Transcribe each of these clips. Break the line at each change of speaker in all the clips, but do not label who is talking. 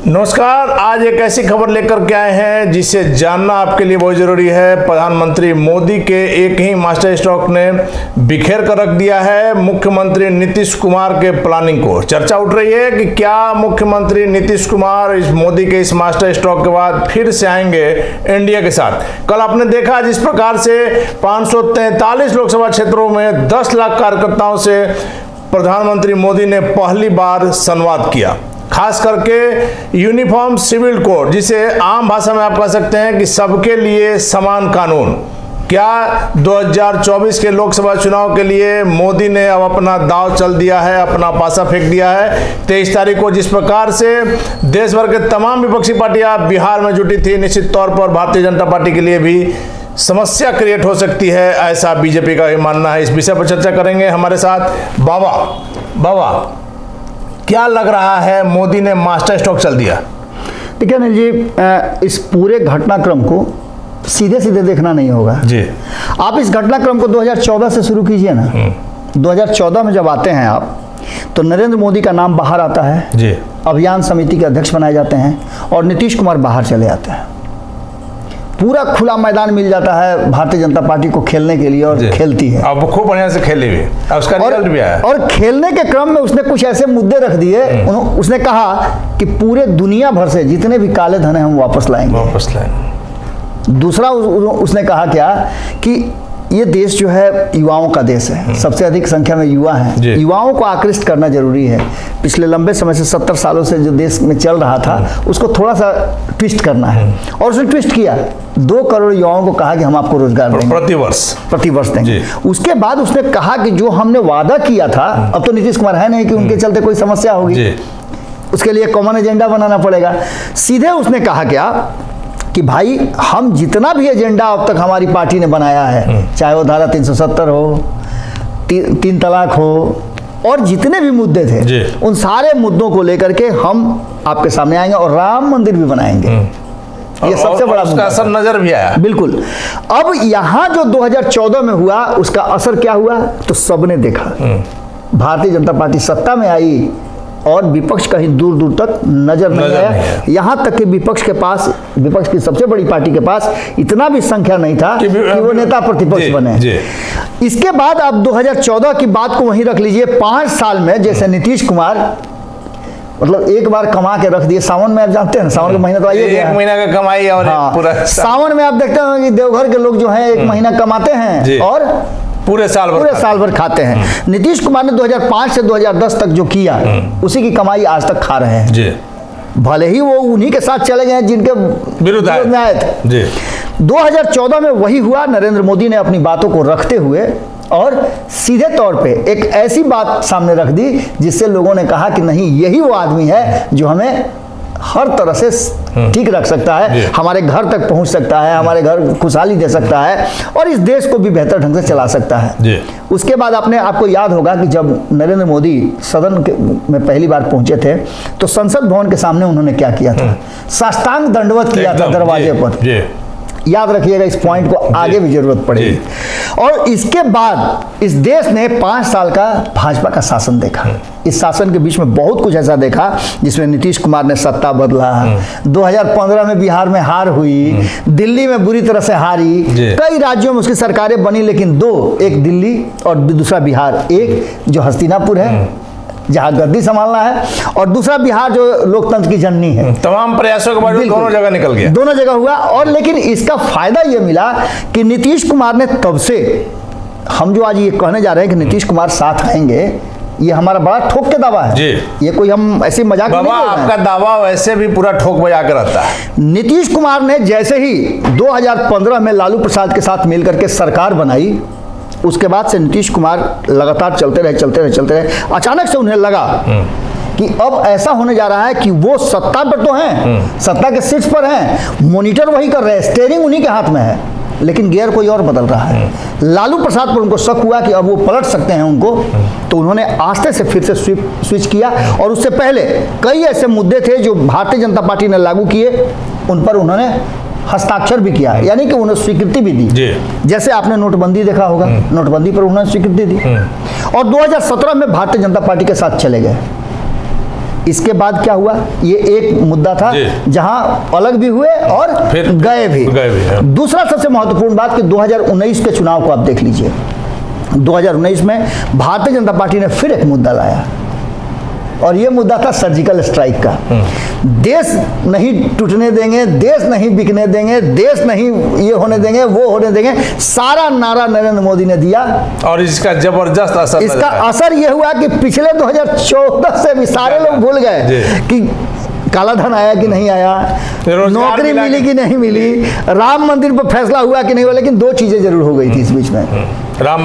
नमस्कार। आज एक ऐसी खबर लेकर के आए हैं जिसे जानना आपके लिए बहुत जरूरी है। प्रधानमंत्री मोदी के एक ही मास्टर स्ट्रोक ने बिखेर कर रख दिया है मुख्यमंत्री नीतीश कुमार के प्लानिंग को। चर्चा उठ रही है कि क्या मुख्यमंत्री नीतीश कुमार इस मोदी के इस मास्टर स्ट्रोक के बाद फिर से आएंगे इंडिया के साथ। कल आपने देखा जिस प्रकार से 543 लोकसभा क्षेत्रों में 10 लाख कार्यकर्ताओं से प्रधानमंत्री मोदी ने पहली बार संवाद किया। खास करके यूनिफॉर्म सिविल कोड, जिसे आम भाषा में आप कह सकते हैं कि सबके लिए समान कानून। क्या 2024 के लोकसभा चुनाव के लिए मोदी ने अब अपना दांव चल दिया है, अपना पासा फेंक दिया है। 23 तारीख को जिस प्रकार से देश भर के तमाम विपक्षी पार्टियां बिहार में जुटी थी, निश्चित तौर पर भारतीय जनता पार्टी के लिए भी समस्या क्रिएट हो सकती है, ऐसा बीजेपी का भी मानना है। इस विषय पर चर्चा करेंगे। हमारे साथ बाबा क्या लग रहा है, मोदी ने मास्टर स्ट्रोक चल दिया?
देखिए अनिल जी, इस पूरे घटनाक्रम को सीधे सीधे देखना नहीं होगा
जी।
आप इस घटनाक्रम को 2014 से शुरू कीजिए ना। 2014 में जब आते हैं आप, तो नरेंद्र मोदी का नाम बाहर आता है
जी।
अभियान समिति के अध्यक्ष बनाए जाते हैं और नीतीश कुमार बाहर चले आते हैं। पूरा खुला मैदान मिल जाता है भारतीय जनता पार्टी को खेलने के लिए, और खेलती है।
अब खूब बढ़िया से खेली हुई, उसका रिजल्ट भी आया।
और खेलने के क्रम में उसने कुछ ऐसे मुद्दे रख दिए। उसने कहा कि पूरे दुनिया भर से जितने भी काले धन हैं हम वापस लाएंगे। दूसरा उसने कहा क्या कि ये देश जो है युवाओं का देश है, सबसे अधिक संख्या में युवा हैं। युवाओं को आकृष्ट करना जरूरी है। पिछले लंबे समय से 70 सालों से जो देश में चल रहा था उसको थोड़ा सा ट्विस्ट करना है, और उसने ट्विस्ट किया। 2 करोड़ युवाओं को कहा कि हम आपको रोजगार देंगे प्रतिवर्ष देंगे। उसके बाद उसने कहा कि जो हमने वादा किया था, अब तो नीतीश कुमार है नहीं कि उनके चलते कोई समस्या होगी, उसके लिए कॉमन एजेंडा बनाना पड़ेगा। सीधे उसने कहा क्या कि भाई हम जितना भी एजेंडा अब तक हमारी पार्टी ने बनाया है, चाहे वो धारा 370 हो, 3 तलाक हो, और जितने भी मुद्दे थे उन सारे मुद्दों को लेकर के हम आपके सामने आएंगे और राम मंदिर भी बनाएंगे। ये सबसे बड़ा
उसका असर नजर भी आया।
बिल्कुल। अब यहाँ जो 2014 में हुआ उसका असर क्या हुआ तो सबने देखा। भारतीय जनता पार्टी सत्ता में आई और विपक्ष कहीं दूर दूर तक नजर नहीं आया। यहाँ तक कि विपक्ष की सबसे बड़ी पार्टी के पास इतना भी संख्या नहीं था कि वो नेता प्रतिपक्ष बने। इसके बाद अब 2014 की बात को वहीं रख लीजिए। 5 साल में जैसे नीतीश कुमार मतलब एक बार कमा के रख दिए। सावन में आप जानते हैं ना, सावन का महीना तो आइए,
1 महीना का कमाई और पूरा
सावन में आप देखते हैं कि देवघर के लोग जो हैं 1 महीना कमाते हैं और पूरे साल भर खाते हैं। नीतीश कुमार ने 2005 से 2010 तक जो किया उसी की कमाई आज तक खा रहे हैं। भले ही वो उन्हीं के साथ चले गए जिनके विरुद्ध आए थे। 2014 में वही हुआ। नरेंद्र मोदी ने अपनी बातों को रखते हुए और सीधे तौर पे एक ऐसी बात सामने रख दी जिससे लोगों ने कहा कि नहीं, यही वो आदमी है जो हमें हर तरह से ठीक रख सकता है, हमारे घर तक पहुंच सकता है, हमारे घर खुशहाली दे सकता है और इस देश को भी बेहतर ढंग से चला सकता है। उसके बाद आपको याद होगा कि जब नरेंद्र मोदी सदन में पहली बार पहुंचे थे तो संसद भवन के सामने उन्होंने क्या किया था? साष्टांग दंडवत किया था दरवाजे पर। याद रखिएगा, इस पॉइंट को आगे भी जरूरत पड़ेगी। और इसके बाद इस देश ने 5 साल का भाजपा का शासन देखा। इस शासन के बीच में बहुत कुछ ऐसा देखा जिसमें नीतीश कुमार ने सत्ता बदला। 2015 में बिहार में हार हुई, दिल्ली में बुरी तरह से हारी, कई राज्यों में उसकी सरकारें बनी लेकिन 2, एक दिल्ली और दूसरा बिहार, एक जो हस्तिनापुर है जहां गद्दी संभालना है और दूसरा बिहार जो लोकतंत्र की जननी है।
तमाम प्रयासों के बाद दोनों जगह निकल गया,
दोनों जगह हुआ। और लेकिन इसका फायदा ये मिला कि नीतीश कुमार ने तब से, हम जो आज ये कहने जा रहे हैं कि नीतीश कुमार साथ आएंगे, ये हमारा बड़ा ठोक के दावा है। ये कोई हम ऐसी मजाक नहीं कर रहे हैं।
आपका दावा वैसे भी पूरा ठोक बजा कर रहता है।
नीतीश कुमार ने जैसे ही 2015 में लालू प्रसाद के साथ मिलकर के सरकार बनाई, उसके बाद से नीतीश कुमार लगातार चलते रहे। अचानक से उन्हें लगा कि अब ऐसा होने जा रहा है कि वो सत्ता पर तो हैं, सत्ता के शीर्ष पर हैं, मॉनिटर वही कर रहे हैं, स्टीयरिंग उन्हीं के हाथ में है, लेकिन गियर कोई और बदल रहा है। लालू प्रसाद पर उनको शक हुआ कि अब वो पलट सकते हैं उनको, तो उन्होंने आस्ते से फिर से स्विच किया। और उससे पहले कई ऐसे मुद्दे थे जो भारतीय जनता पार्टी ने लागू किए, उन पर उन्होंने हस्ताक्षर भी किया, यानी कि उन्हें स्वीकृति भी दी। जैसे आपने नोटबंदी देखा होगा, नोटबंदी पर उन्होंने स्वीकृति दी। और 2017 में भारतीय जनता पार्टी के साथ चले गए। इसके बाद क्या हुआ, ये एक मुद्दा था जहां अलग भी हुए और फिर गए भी। दूसरा सबसे महत्वपूर्ण बात कि 2019 के चुनाव को आप देख लीजिए। 2019 में भारतीय जनता पार्टी ने फिर एक मुद्दा लाया और ये मुद्दा था सर्जिकल स्ट्राइक का। देश नहीं टूटने देंगे, देश नहीं बिकने देंगे, देश नहीं ये होने देंगे, वो होने देंगे, सारा नारा नरेंद्र मोदी ने दिया।
और इसका जबरदस्त असर,
इसका असर ये हुआ कि पिछले 2014 से भी सारे लोग भूल गए कि काला धन आया कि नहीं आया, नौकरी मिली कि नहीं मिली, राम मंदिर पर फैसला हुआ कि नहीं हुआ। लेकिन दो चीजें जरूर हो गई थी इस बीच में, राम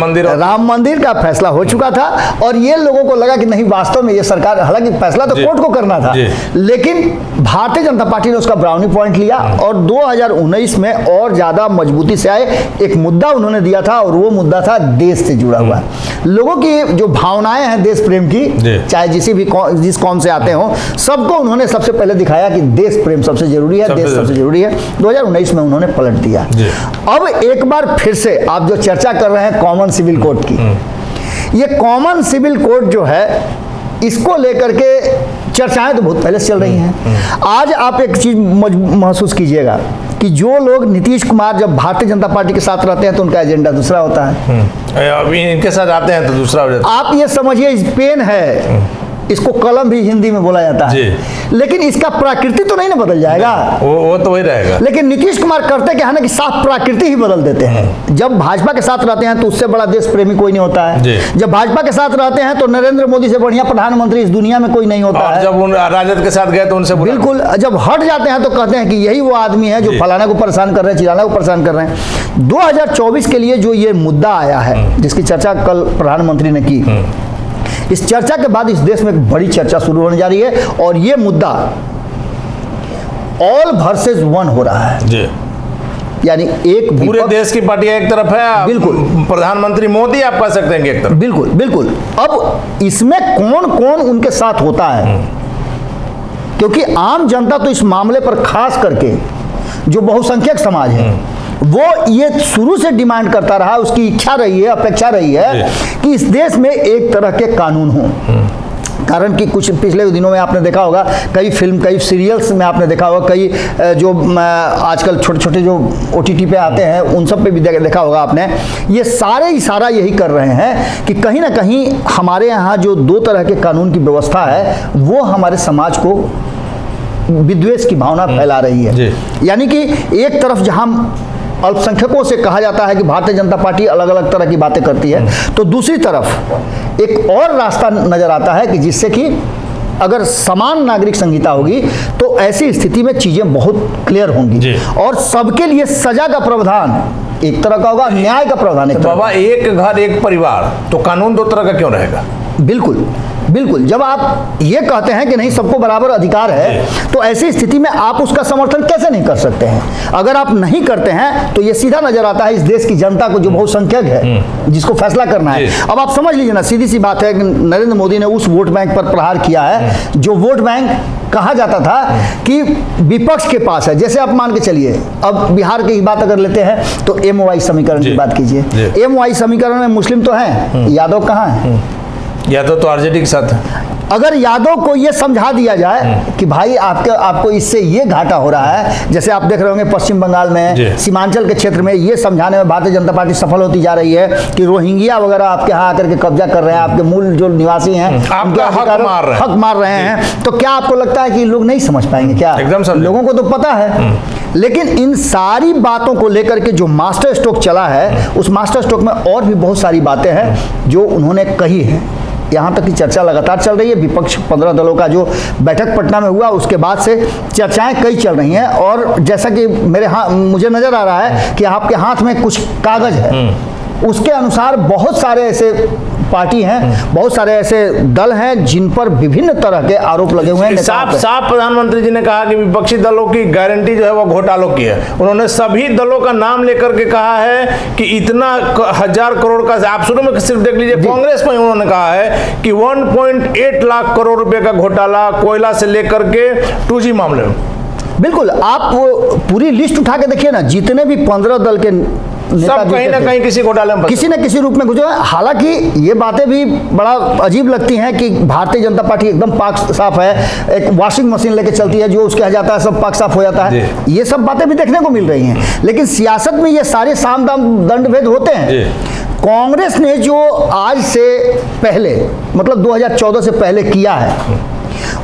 मंदिर का फैसला हो चुका था और ये लोगों को लगा कि नहीं वास्तव में ये सरकार, हालांकि फैसला तो कोर्ट को करना था, लेकिन भारतीय जनता पार्टी ने उसका ब्राउनी पॉइंट लिया और 2019 में और ज्यादा मजबूती से आए। एक मुद्दा उन्होंने दिया था और वो मुद्दा था देश से जुड़ा हुआ। लोगों की जो भावनाएं हैं देश प्रेम की, चाहे जिस कौम से आते हो, सबको उन्होंने सबसे पहले दिखाया कि देश प्रेम सबसे जरूरी है, देश सबसे जरूरी है। 2019 में उन्होंने पलट दिया। अब एक बार फिर से आप जो चर्चा कर रहे हैं कॉमन सिविल कोड की, ये कॉमन सिविल कोड जो है, इसको लेकर के चर्चाएं तो बहुत पहले से चल रही हैं। आज आप एक चीज महसूस कीजिएगा कि जो लोग नीतीश कुमार जब भारतीय जनता पार्टी के साथ रहते हैं तो उनका एजेंडा दूसरा होता है,
अभी इनके साथ आते हैं तो दूसरा हो जाता है।
आप ये समझिए पेन है, इसको कलम भी हिंदी में बोला जाता है, लेकिन इसका प्रकृति तो नहीं ना बदल जाएगा,
वो तो वही रहेगा।
लेकिन नीतीश कुमार करते क्या है ना कि साफ प्रकृति ही बदल देते हैं। जब भाजपा के साथ रहते हैं तो उससे बड़ा देश प्रेमी कोई नहीं होता है, जब भाजपा के साथ रहते हैं तो नरेंद्र मोदी से बढ़िया प्रधानमंत्री इस दुनिया में कोई नहीं होता है।
जब राजद के साथ गए तो उनसे
बिल्कुल, जब हट जाते हैं तो कहते हैं कि यही वो आदमी है जो फलाना को परेशान कर रहे हैं, चिराना को परेशान कर रहे हैं। 2024 के लिए जो ये मुद्दा आया है, जिसकी चर्चा कल प्रधानमंत्री ने की, इस चर्चा के बाद इस देश में एक बड़ी चर्चा शुरू होने जा रही है और ये मुद्दा ऑल वर्सेस वन हो रहा है। यानी एक
पूरे देश की पार्टी एक तरफ है,
बिल्कुल,
प्रधानमंत्री मोदी आप कह सकते हैं कि एक तरफ,
बिल्कुल बिल्कुल। अब इसमें कौन कौन उनके साथ होता है, क्योंकि आम जनता तो इस मामले पर खास करके जो बहुसंख्यक समाज है वो ये शुरू से डिमांड करता रहा, उसकी इच्छा रही है, अपेक्षा रही है कि इस देश में एक तरह के कानून हों। कारण कि कुछ पिछले दिनों में आपने देखा होगा, कई फिल्म, कई सीरियल्स में आपने देखा होगा, कई जो आजकल छोटे छोटे जो OTT पे आते हैं उन सब पे भी देखा होगा आपने, ये सारे इशारा यही कर रहे हैं कि कहीं ना कहीं हमारे यहाँ जो दो तरह के कानून की व्यवस्था है वो हमारे समाज को विद्वेष की भावना फैला रही है। यानी कि एक तरफ जहाँ अल्पसंख्यकों से कहा जाता है कि भारतीय जनता पार्टी अलग अलग तरह की बातें करती है, तो दूसरी तरफ एक और रास्ता नजर आता है कि जिससे कि अगर समान नागरिक संहिता होगी तो ऐसी स्थिति में चीजें बहुत क्लियर होंगी और सबके लिए सजा का प्रावधान एक तरह का होगा, न्याय का प्रावधान एक तरह।
बाबा, एक घर एक परिवार, तो कानून दो तरह का क्यों रहेगा?
बिल्कुल बिल्कुल। जब आप ये कहते हैं कि नहीं सबको बराबर अधिकार है, तो ऐसी स्थिति में आप उसका समर्थन कैसे नहीं कर सकते हैं? अगर आप नहीं करते हैं तो ये सीधा नजर आता है इस देश की जनता को जो बहुसंख्यक है, जिसको फैसला करना है। अब आप समझ लीजिए ना, सीधी सी बात है कि नरेंद्र मोदी ने उस वोट बैंक पर प्रहार किया है जो वोट बैंक कहा जाता था कि विपक्ष के पास है। जैसे आप मान के चलिए, अब बिहार की बात अगर लेते हैं तो MOI समीकरण की बात कीजिए। MOI समीकरण में मुस्लिम तो हैं, यादव कहाँ हैं?
यादव तो RJD के साथ है।
अगर यादव को ये समझा दिया जाए कि भाई आपको इससे ये घाटा हो रहा है, जैसे आप देख रहे होंगे पश्चिम बंगाल में, सीमांचल के क्षेत्र में ये समझाने में भारतीय जनता पार्टी सफल होती जा रही है कि रोहिंग्या वगैरह आपके यहाँ आकर के कब्जा कर रहे हैं, आपके मूल जो निवासी हैं उनका हक मार रहे हैं, तो क्या आपको लगता है कि लोग नहीं समझ पाएंगे क्या?
एकदम
लोगों को तो पता है। लेकिन इन सारी बातों को लेकर के जो मास्टर स्ट्रोक चला है, उस मास्टर स्ट्रोक में और भी बहुत सारी बातें हैं जो उन्होंने कही है। यहाँ तक की चर्चा लगातार चल रही है। विपक्ष 15 दलों का जो बैठक पटना में हुआ उसके बाद से चर्चाएं कई चल रही हैं और जैसा कि मुझे नजर आ रहा है कि आपके हाथ में कुछ कागज है, उसके अनुसार बहुत सारे ऐसे पार्टी हैं, बहुत सारे ऐसे दल हैं जिन पर विभिन्न तरह के आरोप लगे हुए हैं।
साफ प्रधानमंत्री जी ने कहा कि विपक्षी दलों की गारंटी जो है वो घोटालों की है। उन्होंने सभी दलों का नाम लेकर के कहा है कि इतना 1000 करोड़ का, आप शुरू में सिर्फ देख लीजिए कांग्रेस में उन्होंने कहा है कि 1.8 लाख करोड़ रुपए का घोटाला कोयला से लेकर के 2G मामले में।
बिल्कुल, आप वो पूरी लिस्ट उठा के देखिए ना, जितने भी 15 दल के नेता
कहीं ना कहीं किसी घोटाले में
किसी न किसी रूप में गुजरे। हालांकि ये बातें भी बड़ा अजीब लगती हैं कि भारतीय जनता पार्टी एकदम पाक साफ है, एक वॉशिंग मशीन लेके चलती है, जो उसके यहाँ जाता है सब पाक साफ हो जाता है, ये सब बातें भी देखने को मिल रही हैं। लेकिन सियासत में ये सारे साम दाम दंड भेद होते हैं। कांग्रेस ने जो आज से पहले मतलब 2014 से पहले किया है,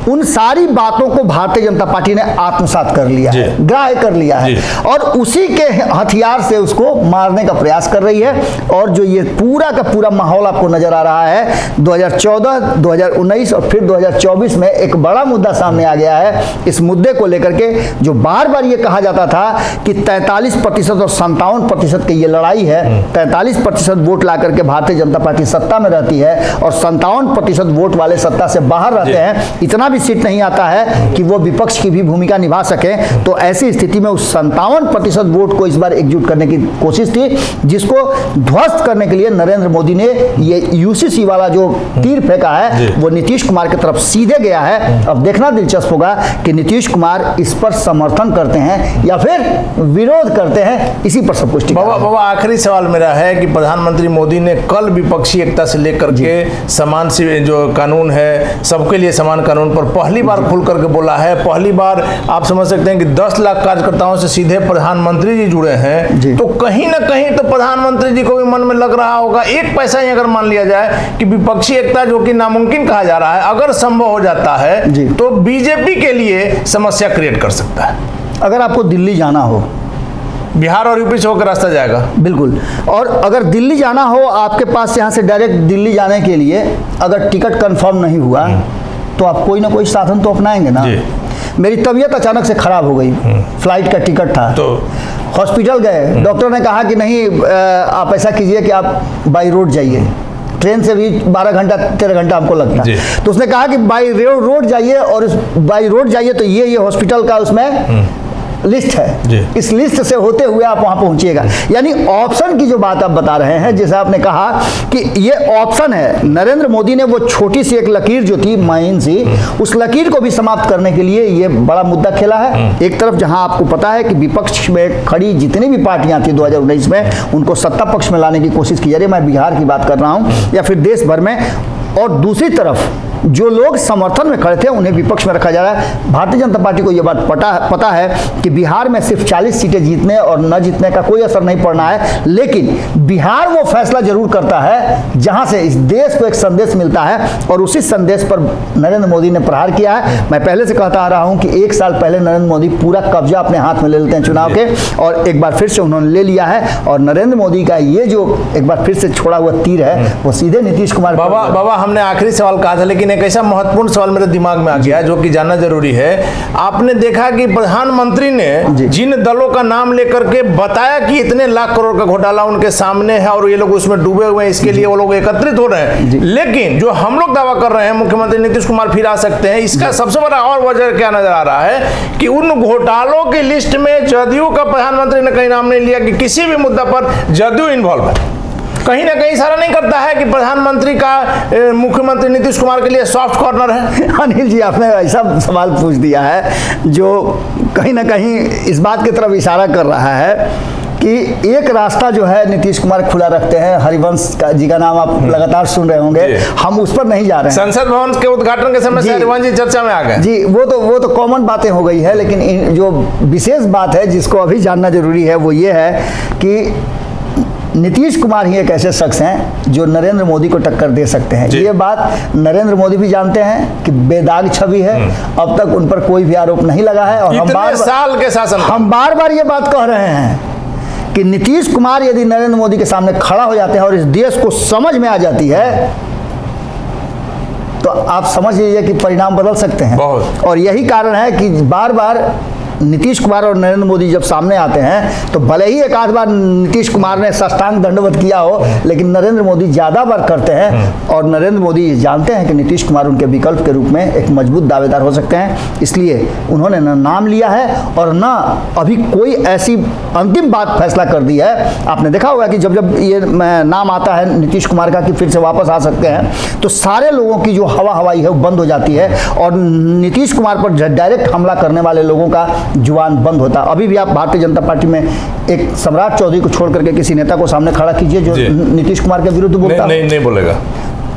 उन सारी बातों को भारतीय जनता पार्टी ने आत्मसात कर लिया है, ग्राह्य कर लिया है, और उसी के हथियार से उसको मारने का प्रयास कर रही है। और जो ये पूरा का पूरा माहौल आपको नजर आ रहा है 2014, 2019 और फिर 2024 में एक बड़ा मुद्दा सामने आ गया है। इस मुद्दे को लेकर के जो बार बार ये कहा जाता था कि 43% और 57% की ये लड़ाई है, 43% वोट ला करके भारतीय जनता पार्टी सत्ता में रहती है और 57% वोट वाले सत्ता से बाहर रहते हैं, इतना भी सीट नहीं आता है कि वो विपक्ष की भी भूमिका निभा सके। तो ऐसी स्थिति में उस 57% वोट को इस बार एकजुट करने की कोशिश थी, जिसको ध्वस्त करने के लिए नरेंद्र मोदी ने ये यूसीसी वाला जो तीर फेंका है वो नीतीश कुमार की तरफ सीधे गया है। अब देखना दिलचस्प होगा कि नीतीश कुमार इस पर समर्थन करते हैं या फिर विरोध करते हैं, इसी पर सब कुछ।
बाबा आखिरी सवाल मेरा है कि प्रधानमंत्री मोदी ने कल विपक्षी एकता से लेकर के समान जो कानून है, सबके लिए समान कानून पर पहली बार खुल करके बोला है। पहली बार आप समझ सकते हैं कि 10 लाख कार्यकर्ताओं से सीधे प्रधानमंत्री जी जुड़े हैं, तो कहीं ना कहीं तो प्रधानमंत्री जी को भी मन में लग रहा होगा, एक पैसा ही अगर मान लिया जाए कि विपक्षी एकता जो कि नामुमकिन कहा जा रहा है, अगर संभव हो जाता है तो बीजेपी के लिए समस्या क्रिएट कर सकता है।
अगर आपको दिल्ली जाना हो,
बिहार और यूपी से होकर रास्ता जाएगा,
बिल्कुल, और अगर दिल्ली जाना हो, आपके पास यहाँ से डायरेक्ट दिल्ली जाने के लिए अगर टिकट कंफर्म नहीं हुआ तो आप कोई ना कोई साधन तो अपनाएंगे ना। मेरी तबीयत अचानक से खराब हो गई, फ्लाइट का टिकट था, तो हॉस्पिटल गए, डॉक्टर ने कहा कि नहीं आप ऐसा कीजिए कि आप बाई रोड जाइए, ट्रेन से भी 12 घंटा 13 घंटा हमको लगता है, तो उसने कहा कि बाई रोड जाइए, और बाई रोड जाइए तो ये हॉस्पिटल का उसमें लिस्ट है, इस लिस्ट से होते हुए आप वहां पहुंचिएगा। यानी ऑप्शन की जो बात आप बता रहे हैं, जैसे आपने कहा कि ये ऑप्शन है, नरेंद्र मोदी ने वो छोटी सी एक लकीर जो थी महीन सी, उस लकीर को भी समाप्त करने के लिए ये बड़ा मुद्दा खेला है। एक तरफ जहां आपको पता है कि विपक्ष में खड़ी जितनी भी पार्टियां थी 2019 में, उनको सत्ता पक्ष में लाने की कोशिश की जा रही है, मैं बिहार की बात कर रहा हूं या फिर देश भर में, और दूसरी तरफ जो लोग समर्थन में खड़े थे उन्हें विपक्ष में रखा जा रहा है। भारतीय जनता पार्टी को यह बात पता है कि बिहार में सिर्फ 40 सीटें जीतने और न जीतने का कोई असर नहीं पड़ना है, लेकिन बिहार वो फैसला जरूर करता है जहां से इस देश को एक संदेश मिलता है, और उसी संदेश पर नरेंद्र मोदी ने प्रहार किया है। मैं पहले से कहता आ रहा हूं कि 1 साल पहले नरेंद्र मोदी पूरा कब्जा अपने हाथ में ले लेते हैं चुनाव के, और एक बार फिर से उन्होंने ले लिया है, और नरेंद्र मोदी का ये जो एक बार फिर से छोड़ा हुआ तीर है वो सीधे नीतीश कुमार।
बाबा हमने आखिरी सवाल कहा था, लेकिन एक ऐसा महत्वपूर्ण सवाल मेरे दिमाग में आ गया जो कि जानना जरूरी है। आपने देखा कि प्रधानमंत्री ने जिन दलों का नाम लेकर के बताया कि इतने लाख करोड़ का घोटाला उनके सामने है और ये लोग उसमें डूबे हुए हैं, इसके लिए वो लोग एकत्रित हो रहे हैं, लेकिन जो हम लोग दावा कर रहे हैं मुख्यमंत्री नीतीश कुमार फिर आ सकते हैं, इसका सबसे बड़ा और वजह क्या नजर आ रहा है कि उन घोटालों की लिस्ट में जदयू का प्रधानमंत्री ने कहीं नाम नहीं लिया कि किसी भी मुद्दा पर जदयू इन्वॉल्व है। कहीं ना कहीं इशारा नहीं करता है कि प्रधानमंत्री का मुख्यमंत्री नीतीश कुमार के लिए सॉफ्ट कॉर्नर है?
अनिल जी, आपने ऐसा सवाल पूछ दिया है जो कहीं ना कहीं इस बात की तरफ इशारा कर रहा है कि एक रास्ता जो है नीतीश कुमार खुला रखते हैं। हरिवंश जी का नाम आप लगातार सुन रहे होंगे, हम उस पर नहीं जा रहे हैं।
संसद भवन के उद्घाटन के समय हरिवंश जी चर्चा में आ गए।
जी, वो तो कॉमन बातें हो गई है, लेकिन जो विशेष बात है जिसको अभी जानना जरूरी है वो ये है कि नीतीश कुमार ही एक ऐसे शख्स हैं जो नरेंद्र मोदी को टक्कर दे सकते हैं। ये बात नरेंद्र मोदी भी जानते हैं कि बेदाग छवि है, अब तक उन पर कोई भी आरोप नहीं लगा है, और हम बार बार ये बात कह रहे हैं कि नीतीश कुमार यदि नरेंद्र मोदी के सामने खड़ा हो जाते हैं और इस देश को समझ में आ जाती है तो आप समझ लीजिए कि परिणाम बदल सकते हैं। और यही कारण है कि बार बार नीतीश कुमार और नरेंद्र मोदी जब सामने आते हैं तो भले ही एक आध बार नीतीश कुमार ने साष्टांग दंडवत किया हो, लेकिन नरेंद्र मोदी ज़्यादा बार करते हैं, और नरेंद्र मोदी जानते हैं कि नीतीश कुमार उनके विकल्प के रूप में एक मजबूत दावेदार हो सकते हैं, इसलिए उन्होंने न नाम लिया है और न अभी कोई ऐसी अंतिम बात फैसला कर दी है। आपने देखा होगा कि जब ये नाम आता है नीतीश कुमार का कि फिर से वापस आ सकते हैं, तो सारे लोगों की जो हवा हवाई है वो बंद हो जाती है, और नीतीश कुमार पर डायरेक्ट हमला करने वाले लोगों का जुबान बंद होता। अभी भी आप भारतीय जनता पार्टी में एक सम्राट चौधरी को छोड़ करके किसी नेता को सामने खड़ा कीजिए जो नीतीश कुमार के विरुद्ध बोलता है।
नहीं बोलेगा।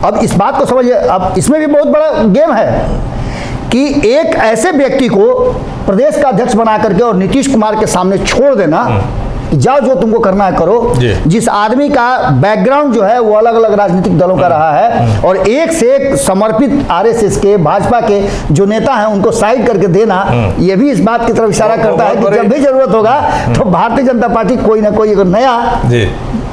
अब इस बात को समझिए, अब इसमें भी बहुत बड़ा गेम है कि एक ऐसे व्यक्ति को प्रदेश का अध्यक्ष बना करके और नीतीश कुमार के सामने छोड़ देना, जाओ जो तुमको करना है करो। जिस आदमी का बैकग्राउंड जो है वो अलग अलग राजनीतिक दलों का रहा है और एक से एक समर्पित आरएसएस के, भाजपा के जो नेता हैं उनको साइड करके देना, ये भी इस बात की तरफ इशारा करता है कि जब भी जरूरत होगा तो भारतीय जनता पार्टी कोई ना कोई नया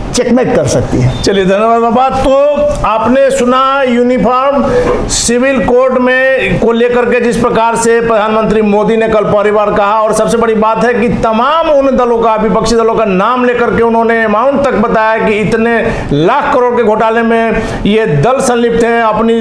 चेकमेट कर सकती है।
चलिए, धन्यवाद बाबा। तो आपने सुना यूनिफॉर्म सिविल कोड में को लेकर के जिस प्रकार से प्रधानमंत्री मोदी ने कल पहली बार कहा, और सबसे बड़ी बात है कि तमाम उन दलों का, विपक्षी दलों का नाम लेकर के उन्होंने अमाउंट तक बताया कि इतने लाख करोड़ के घोटाले में ये दल संलिप्त हैं। अपनी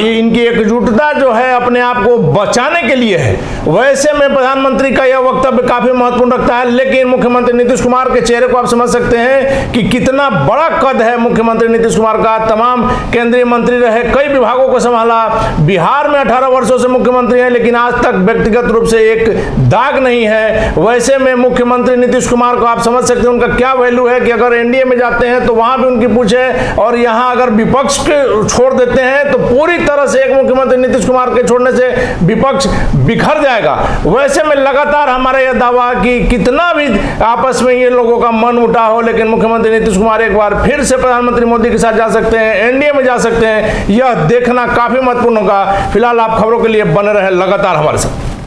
इनकी एकजुटता जो है अपने आप को बचाने के लिए है। वैसे में प्रधानमंत्री का यह वक्तव्य काफी महत्वपूर्ण रखता है, लेकिन मुख्यमंत्री नीतीश कुमार के चेहरे को आप समझ सकते हैं कि कितना बड़ा कद है मुख्यमंत्री नीतीश कुमार का। तमाम केंद्रीय मंत्री रहे, कई विभागों को संभाला, बिहार में 18 वर्षों से मुख्यमंत्री हैं, लेकिन आज तक व्यक्तिगत रूप से एक दाग नहीं है। वैसे में मुख्यमंत्री नीतीश कुमार को आप समझ सकते हैं उनका क्या वैल्यू है कि अगर एनडीए में जाते हैं तो वहां भी उनकी पूछ है, और यहां अगर विपक्ष के छोड़ देते हैं तो पूरी तरह से एक मुख्यमंत्री नीतीश कुमार के छोड़ने से विपक्ष बिखर जाएगा। वैसे में लगातार हमारा यह दावा कि कितना भी आपस में ये लोगों का मन उठा हो, लेकिन मुख्यमंत्री नीतीश कुमार एक बार फिर से प्रधानमंत्री मोदी के साथ जा सकते हैं, एनडीए में जा सकते हैं। यह देखना काफी महत्वपूर्ण होगा। फिलहाल आप खबरों के लिए बने रहे लगातार हमारे साथ।